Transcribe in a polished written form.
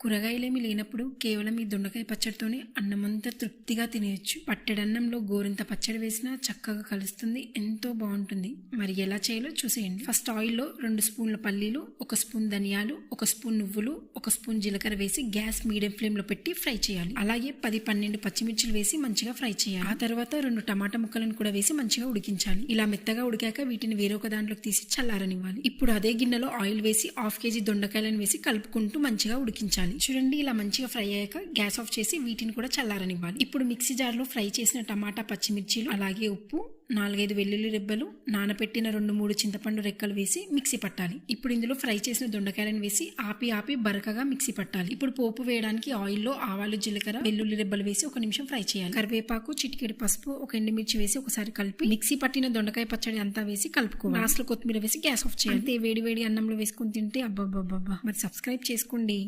కూరగాయలేమి లేనప్పుడు కేవలం ఈ దొండకాయ పచ్చడితోనే అన్నమంతా తృప్తిగా తినేయచ్చు. పట్టెడన్నంలో గోరింత పచ్చడి వేసినా చక్కగా కలుస్తుంది, ఎంతో బాగుంటుంది. మరి ఎలా చేయాలో చూసేయండి. ఫస్ట్ ఆయిల్లో 2 స్పూన్ల పల్లీలు, 1 స్పూన్ ధనియాలు, 1 స్పూన్ నువ్వులు, 1 స్పూన్ జీలకర్ర వేసి గ్యాస్ మీడియం ఫ్లేమ్ లో పెట్టి ఫ్రై చేయాలి. అలాగే 10-12 పచ్చిమిర్చిలు వేసి మంచిగా ఫ్రై చేయాలి. ఆ తర్వాత 2 టమాటా ముక్కలను కూడా వేసి మంచిగా ఉడికించాలి. ఇలా మెత్తగా ఉడికాక వీటిని వేరొక దాంట్లోకి తీసి చల్లారనివ్వాలి. ఇప్పుడు అదే గిన్నెలో ఆయిల్ వేసి 1/2 కేజీ దొండకాయలను వేసి కలుపుకుంటూ మంచిగా ఉడికించాలి. చూడండి, ఇలా మంచిగా ఫ్రై అయ్యాక గ్యాస్ ఆఫ్ చేసి వీటిని కూడా చల్లారనివ్వాలి. ఇప్పుడు మిక్సీ జార్ లో ఫ్రై చేసిన టమాటా, పచ్చిమిర్చిలు, అలాగే ఉప్పు, 4-5 వెల్లుల్లి రెబ్బలు, నానపెట్టిన 2-3 చింతపండు రెక్కలు వేసి మిక్సీ పట్టాలి. ఇప్పుడు ఇందులో ఫ్రై చేసిన దొండకాయలను వేసి ఆపి బరకగా మిక్సీ పట్టాలి. ఇప్పుడు పోపు వేయడానికి ఆయిల్లో ఆవాలు, జీలకర్ర, వెల్లుల్లి రెబ్బలు వేసి 1 నిమిషం ఫ్రై చేయాలి. కరివేపాకు, చిటికెడు పసుపు, 1 ఎండుమిర్చి వేసి ఒకసారి కలిపి మిక్సీ పట్టిన దొండకాయ పచ్చడి అంతా వేసి కలుపుకోవాలి. లాస్ట్ లో కొత్తిమీర వేసి గ్యాస్ ఆఫ్ చేయాలి. అంతే, వేడి వేడి అన్నంలో వేసుకుని తింటే అబ్బబ్బబ్బబ్బా. మరి సబ్స్క్రైబ్ చేసుకోండి.